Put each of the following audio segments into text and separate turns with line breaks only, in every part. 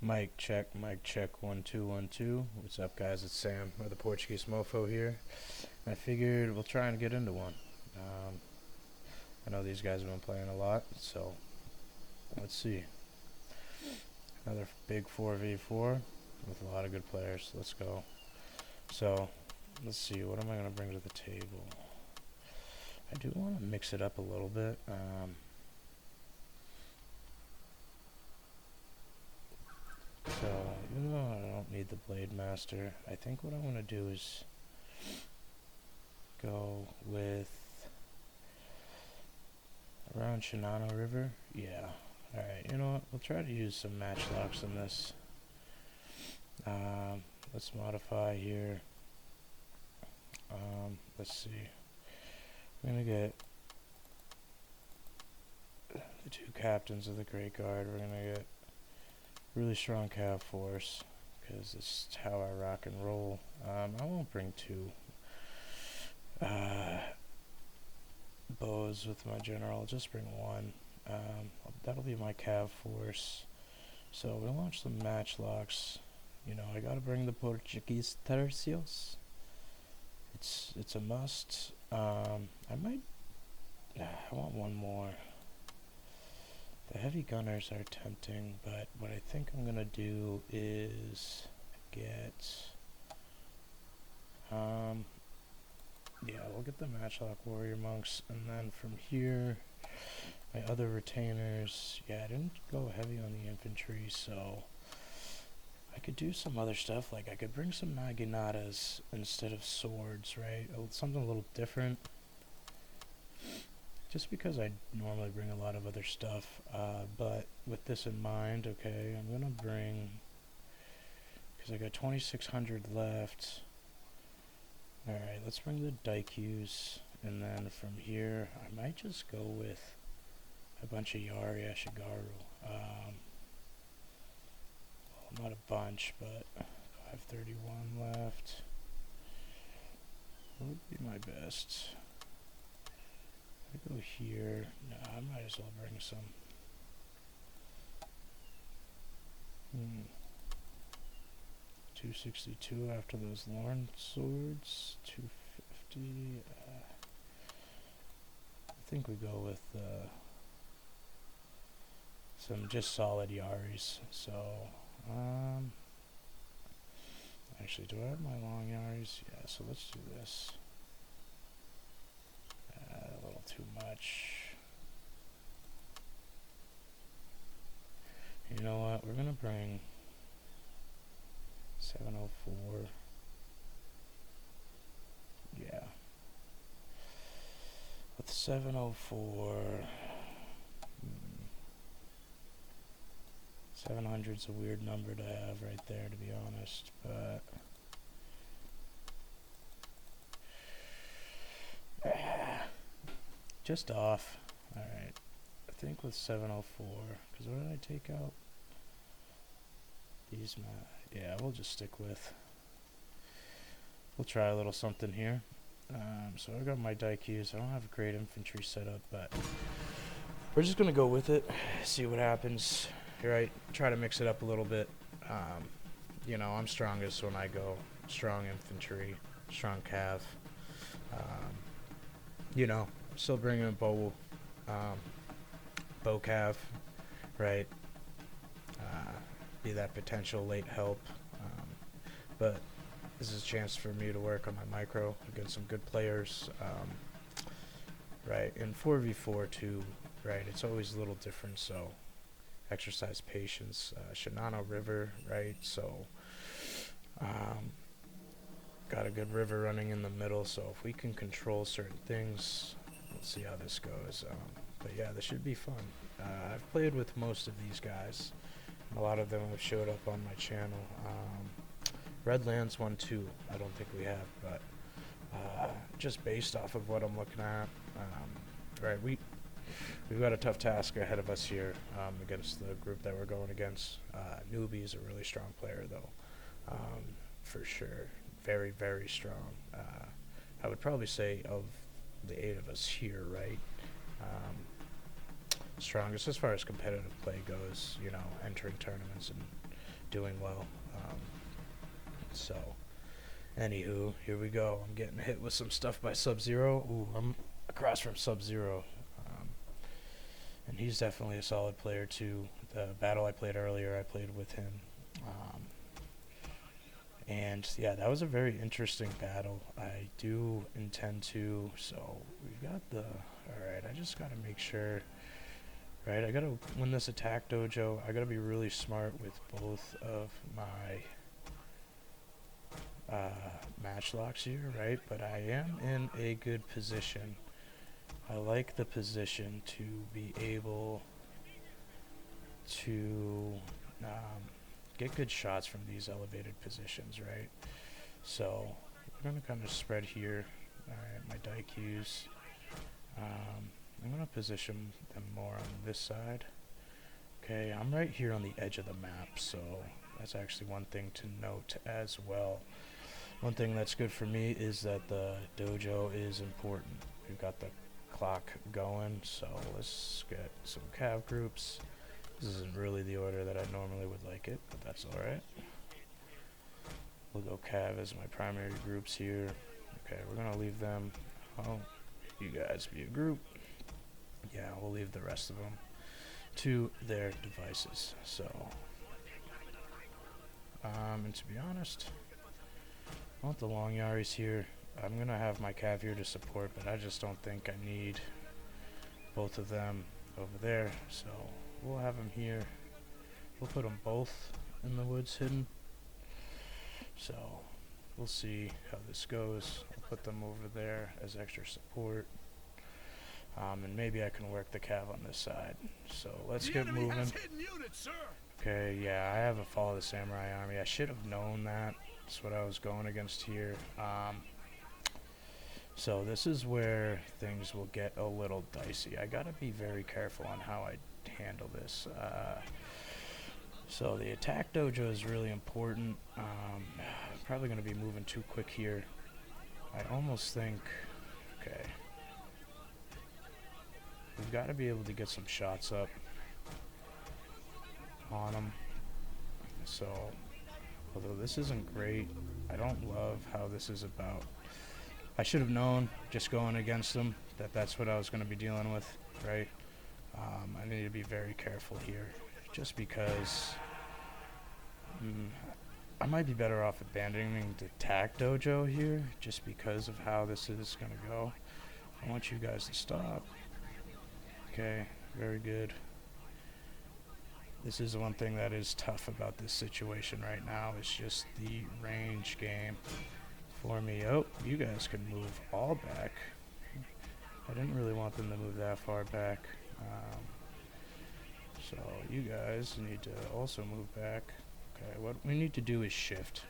Mic check, 1 2 1 2. What's up, guys? It's Sam, or the Portuguese Mofo here. I figured we'll try and get into one. I know these guys have been playing a lot, so let's see. Another big 4v4 with a lot of good players. Let's go. So, let's see. What am I going to bring to the table? I do want to mix it up a little bit. So, even though I don't need the Blade Master, I think what I'm going to do is go with around Shinano River. Yeah. Alright, you know what? We'll try to use some match locks in this. Let's modify here. Let's see. We're going to get the two captains of the Great Guard. We're going to get really strong cav force, because this is how I rock and roll. I won't bring two bows with my general. I'll just bring one. That'll be my cav force. So we'll launch some matchlocks. You know, I gotta bring the Portuguese tercios. It's a must. I want one more. The heavy gunners are tempting, but what I think I'm gonna do is get yeah, we'll get the matchlock warrior monks, and then from here my other retainers. Yeah, I didn't go heavy on the infantry, so I could do some other stuff. Like I could bring some naginatas instead of swords, right? Something a little different. Just because I normally bring a lot of other stuff, but with this in mind, okay, I'm gonna bring, because I got 2,600 left. Alright, let's bring the Daikus, and then from here, I might just go with a bunch of Yari Ashigaru. Well, not a bunch, but 531 left. What would be my best? I go here. No, I might as well bring some. 262 after those Lorn swords. 250. I think we go with some just solid Yaris. So, actually, do I have my long Yaris? Yeah, so let's do this. A little too much. You know what? We're gonna bring 704. Yeah. With 704, 700's a weird number to have right there, to be honest, but just off. Alright, I think with 704, because what did I take out? These, yeah, we'll just stick with, we'll try a little something here. So I got my Daikus. I don't have a great infantry setup, but we're just gonna go with it, see what happens. Right, try to mix it up a little bit. You know, I'm strongest when I go strong infantry, strong cav. You know, still bringing a bow cav, right? Be that potential late help. But this is a chance for me to work on my micro against some good players. Right, in 4v4 too, right, it's always a little different, so exercise patience. Shinano River, right, so got a good river running in the middle, so if we can control certain things, we'll see how this goes. But yeah, this should be fun. I've played with most of these guys. A lot of them have showed up on my channel. Redlands 1-2, I don't think we have, but just based off of what I'm looking at, right, we've got a tough task ahead of us here against the group that we're going against. Newbie is a really strong player, though, for sure. Very, very strong. I would probably say of the 8 of us here, right, strongest as far as competitive play goes, you know, entering tournaments and doing well. So, anywho, here we go. I'm getting hit with some stuff by Sub-Zero. Ooh, I'm across from Sub-Zero. And he's definitely a solid player too. The battle I played earlier, I played with him. And yeah, that was a very interesting battle. I do intend to, so we got the, alright, I just gotta make sure, right, I gotta win this attack dojo. I gotta be really smart with both of my match locks here, right, but I am in a good position. I like the position to be able to get good shots from these elevated positions, right? So we're going to kind of spread here. Alright, my die cues. I'm going to position them more on this side. Okay, I'm right here on the edge of the map, so that's actually one thing to note as well. One thing that's good for me is that the dojo is important. We've got the clock going, so let's get some cav groups. This isn't really the order that I normally would like it, but that's alright. We'll go cav as my primary groups here. Okay, we're gonna leave them. Oh, you guys be a group. Yeah, we'll leave the rest of them to their devices. So, and to be honest, I want the long Yaris here. I'm gonna have my cav here to support, but I just don't think I need both of them over there. So we'll have them here. We'll put them both in the woods hidden. So we'll see how this goes. I'll put them over there as extra support. And maybe I can work the cav on this side. So let's get moving. Okay, yeah, I have a Follow the Samurai army. I should have known that. That's what I was going against here. So this is where things will get a little dicey. I gotta be very careful on how I handle this. So the attack dojo is really important. Probably gonna be moving too quick here. I almost think, okay, we've got to be able to get some shots up on them. So, although this isn't great, I don't love how this is about. I should have known, just going against them, that that's what I was going to be dealing with, right? I need to be very careful here, just because I might be better off abandoning the attack dojo here, just because of how this is going to go. I want you guys to stop. Okay, very good. This is one thing that is tough about this situation right now. It's just the range game for me. Oh, you guys can move all back. I didn't really want them to move that far back. So you guys need to also move back. Okay, what we need to do is shift.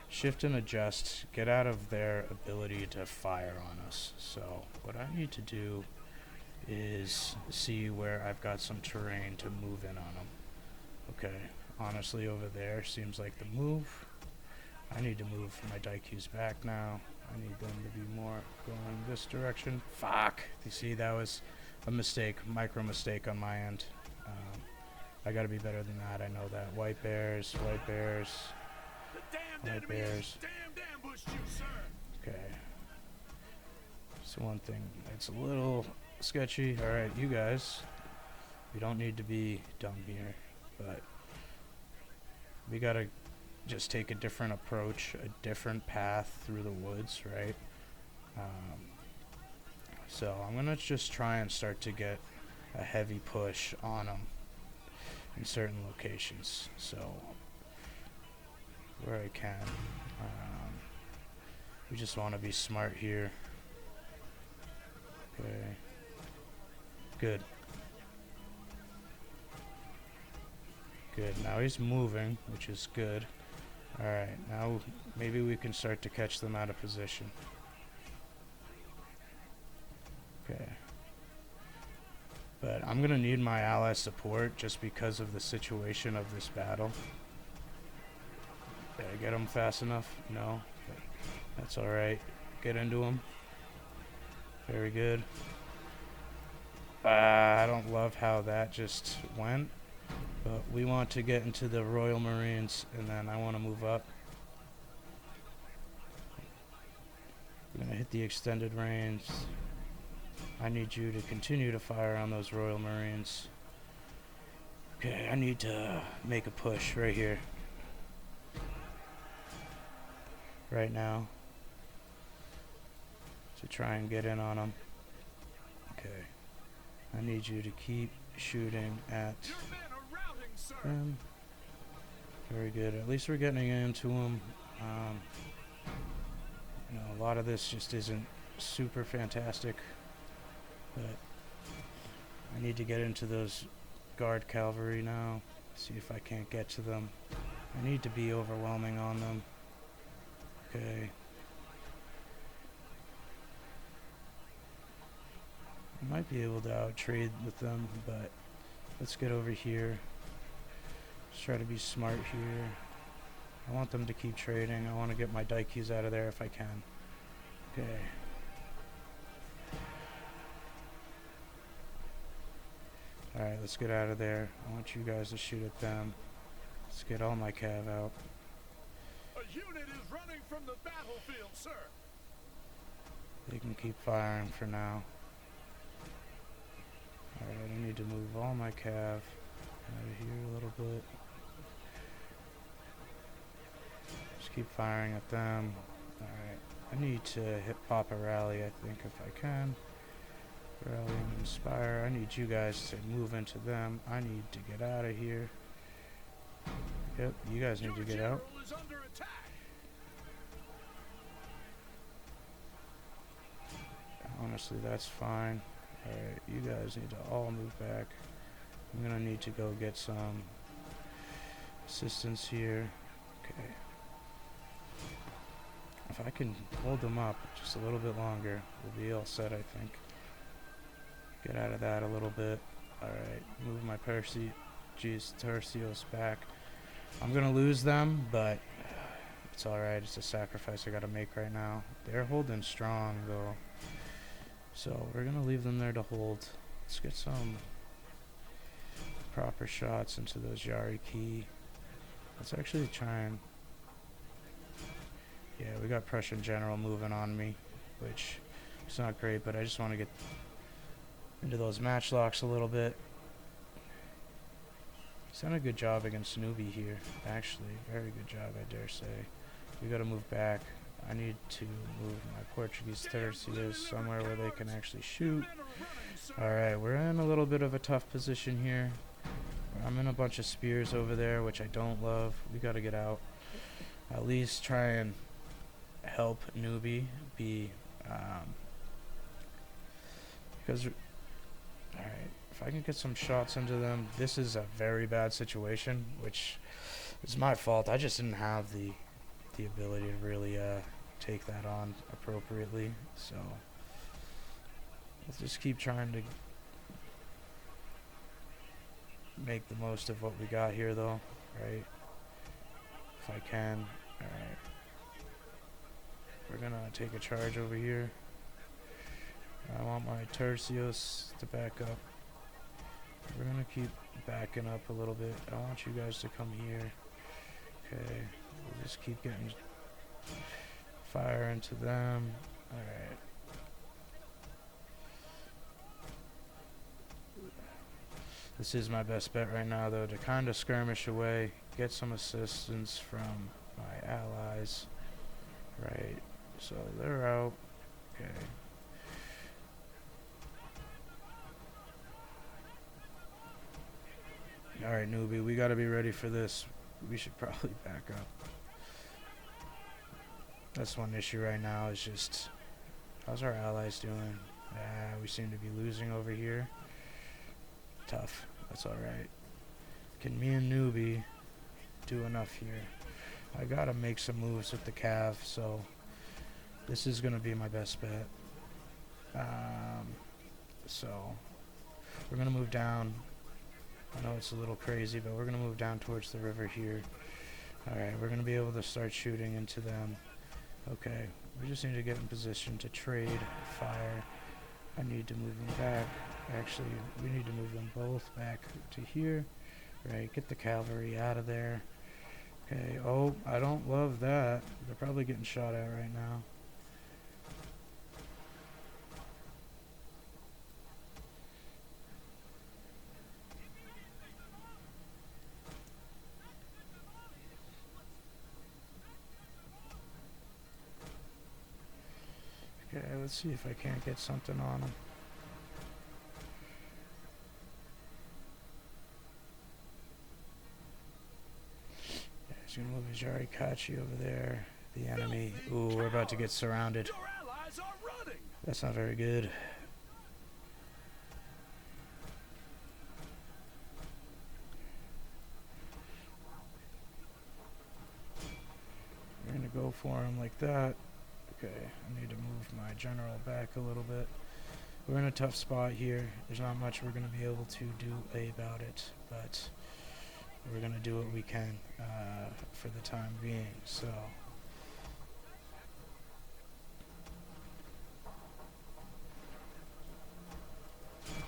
Shift and adjust. Get out of their ability to fire on us. So what I need to do is see where I've got some terrain to move in on them. Okay, honestly over there seems like the move. I need to move my Daikys back now. I need them to be more going this direction. Fuck! You see, that was a mistake, micro mistake on my end. I gotta be better than that, I know that. White bears, white bears, white bears. Okay. So one thing that's a little sketchy. Alright, you guys, we don't need to be dumb here, but we gotta just take a different approach, a different path through the woods, right? So I'm gonna just try and start to get a heavy push on them in certain locations, so where I can. We just want to be smart here. Okay, good. Good, now he's moving, which is good. Alright, now maybe we can start to catch them out of position. Okay. But I'm gonna need my ally support just because of the situation of this battle. Did I get him fast enough? No. But that's alright. Get into him. Very good. I don't love how that just went. But we want to get into the Royal Marines, and then I want to move up. We're going to hit the extended range. I need you to continue to fire on those Royal Marines. Okay, I need to make a push right here. Right now. To try and get in on them. Okay. I need you to keep shooting at them. Very good. At least we're getting into them. You know, a lot of this just isn't super fantastic, but I need to get into those guard cavalry now. See if I can't get to them. I need to be overwhelming on them. Okay. I might be able to out-trade with them, but let's get over here. Let's try to be smart here. I want them to keep trading. I want to get my Daikis out of there if I can. Okay. Alright, let's get out of there. I want you guys to shoot at them. Let's get all my cav out.
A unit is running from the battlefield, sir.
They can keep firing for now. Alright, I need to move all my cav out of here a little bit. Just keep firing at them. Alright, I need to hit pop a rally, I think, if I can. Rally and inspire. I need you guys to move into them. I need to get out of here. Yep, you guys need to get out. Honestly, that's fine. Alright, you guys need to all move back. I'm gonna need to go get some assistance here. Okay. If I can hold them up just a little bit longer, we'll be all set, I think. Get out of that a little bit. Alright, move my Tercios back. I'm gonna lose them, but it's alright. It's a sacrifice I gotta make right now. They're holding strong, though. So we're gonna leave them there to hold. Let's get some proper shots into those Yari Key. Let's actually try and... Yeah, we got Prussian General moving on me, which is not great, but I just want to get into those matchlocks a little bit. He's done a good job against Nubi here, actually. Very good job, I dare say. We gotta move back. I need to move my Portuguese Tercios somewhere where they can actually shoot. Alright, we're in a little bit of a tough position here. I'm in a bunch of spears over there, which I don't love. We gotta get out. At least try and help Nubi be... because... Alright, if I can get some shots into them, this is a very bad situation, which is my fault. I just didn't have the ability to really take that on appropriately, so let's just keep trying to make the most of what we got here, though, right? If I can. Alright, we're gonna take a charge over here. I want my Tercios to back up. We're gonna keep backing up a little bit. I want you guys to come here. Okay, we'll just keep getting fire into them. Alright. This is my best bet right now, though, to kind of skirmish away, get some assistance from my allies. Right, so they're out. Okay. Alright, Nubi, we gotta be ready for this. We should probably back up. That's one issue right now, is just... How's our allies doing? We seem to be losing over here. Tough. That's alright. Can me and Nubi do enough here? I gotta make some moves with the Cav, so... This is gonna be my best bet. So... We're gonna move down. I know it's a little crazy, but we're going to move down towards the river here. Alright, we're going to be able to start shooting into them. Okay, we just need to get in position to trade fire. I need to move them back. Actually, we need to move them both back to here. Right, get the cavalry out of there. Okay, oh, I don't love that. They're probably getting shot at right now. Okay, let's see if I can't get something on him. Yeah, he's gonna move his Yarikachi over there. The enemy. Ooh, we're about to get surrounded.
Your allies are running.
That's not very good. We're gonna go for him like that. Okay, I need to move my general back a little bit. We're in a tough spot here. There's not much we're going to be able to do about it, but we're going to do what we can for the time being. So,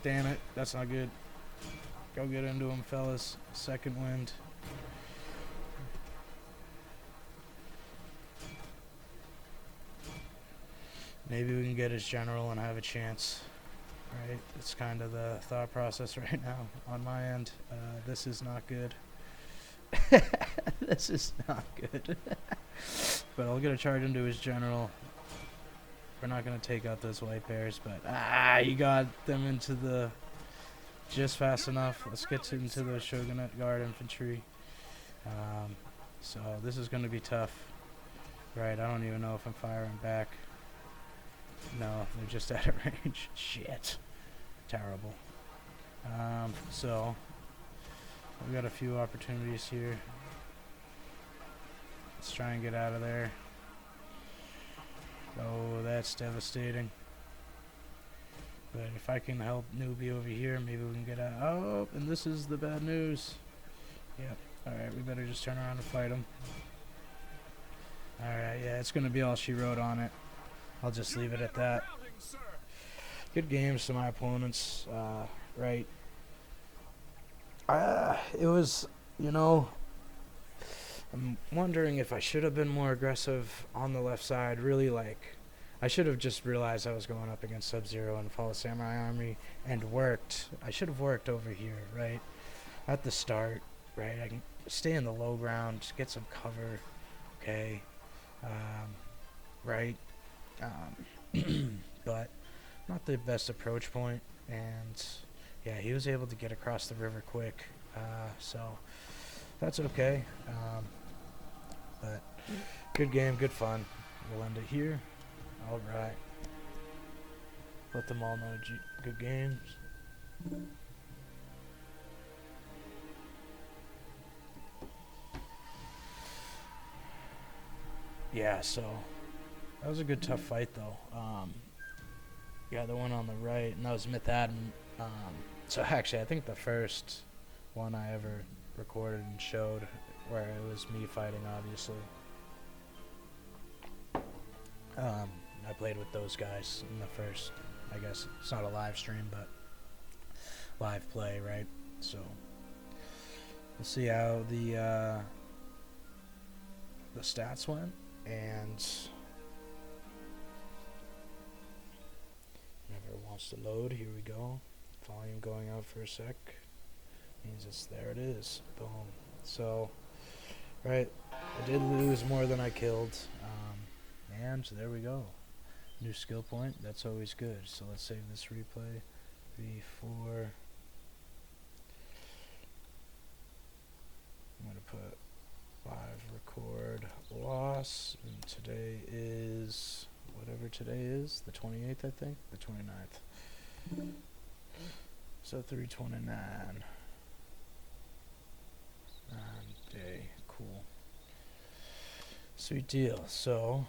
damn it, that's not good. Go get into him, fellas. Second wind. Maybe we can get his general and have a chance. Right, it's kind of the thought process right now on my end. This is not good. This is not good. But I'll get a charge into his general. We're not going to take out those white bears, but you got them into the just fast enough. Let's get into the Shogunate Guard infantry. So this is going to be tough. Right, I don't even know if I'm firing back. No, they're just out of range. Shit. Terrible. So, we've got a few opportunities here. Let's try and get out of there. Oh, that's devastating. But if I can help newbie over here, maybe we can get out. Oh, and this is the bad news. Yep. Alright, we better just turn around and fight him. Alright, yeah, it's going to be all she wrote on it. I'll just leave it at that. Good games to my opponents, right. It was, you know, I'm wondering if I should have been more aggressive on the left side. Really, like, I should have just realized I was going up against Sub-Zero and Fall of Samurai Army and worked. I should have worked over here, right, at the start, right. I can stay in the low ground, get some cover, okay, right. But not the best approach point, and yeah, he was able to get across the river quick, so that's okay. But good game, good fun. We'll end it here. All right. Let them all know good games. Yeah, so that was a good tough fight though. Yeah, the one on the right, and that was Myth Adam. So actually, I think the first one I ever recorded and showed, where it was me fighting, obviously. I played with those guys in the first, I guess it's not a live stream, but live play, right? So we'll see how the stats went, and whenever it wants to load, here we go. Volume going out for a sec means it's there. It is. Boom. So, right, I did lose more than I killed, and there we go. New skill point. That's always good. So let's save this replay. V4. I'm gonna put live record loss, and today is whatever today is, the 28th, I think, the 29th. So 329 day. Cool. Sweet deal. So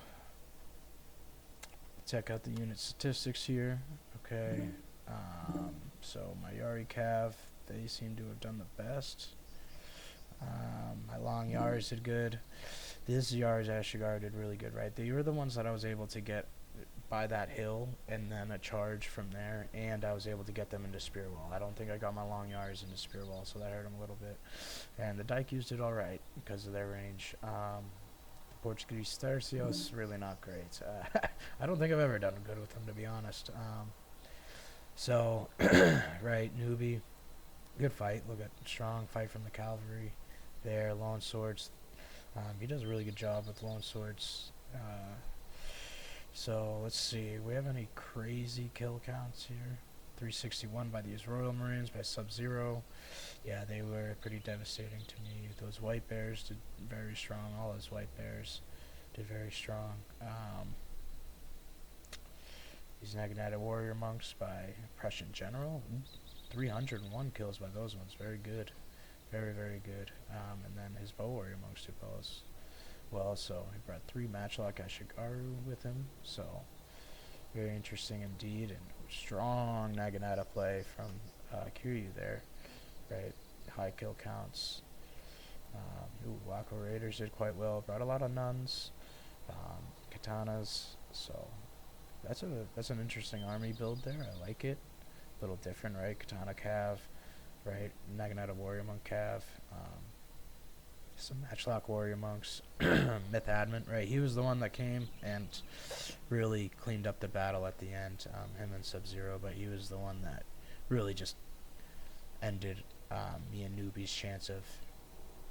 check out the unit statistics here. Okay. So my Yari Cav, they seem to have done the best. My long Yars did good. This Yars Ashigar did really good, right? They were the ones that I was able to get by that hill and then a charge from there, and I was able to get them into spear wall. I don't think I got my long yards into spear wall, so that hurt them a little bit. And the Dyke used it all right because of their range. Portuguese Tercios, really not great. I don't think I've ever done good with them, to be honest. So, right, newbie, good fight. Look at strong fight from the cavalry there. Lone swords. He does a really good job with lone swords. So let's see. We have any crazy kill counts here? 361 by these Royal Marines by Sub-Zero. Yeah, they were pretty devastating to me. Those White Bears did very strong. All those White Bears did very strong. These Naginata Warrior Monks by Prussian General. 301 kills by those ones. Very good. Very, very good. And then his Bow Warrior Monks did well, so he brought 3 Matchlock Ashigaru with him. So very interesting indeed, and strong Naginata play from Kiryu there, right? High kill counts. Wako Raiders did quite well. Brought a lot of nuns, katanas. So that's an interesting army build there. I like it. A little different, right? Katana Cav, right? Naginata Warrior Monk Cav. Some Matchlock Warrior Monks. Myth Adamant, right? He was the one that came and really cleaned up the battle at the end, him and Sub-Zero, but he was the one that really just ended me and Newbie's chance of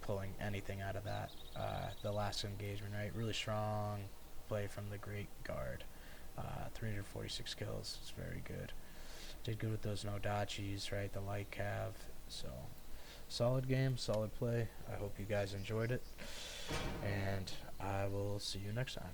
pulling anything out of that. The last engagement, right? Really strong play from the Great Guard. 346 kills. It's very good. Did good with those Nodachis, right? The light cav. So solid game, solid play. I hope you guys enjoyed it, and I will see you next time.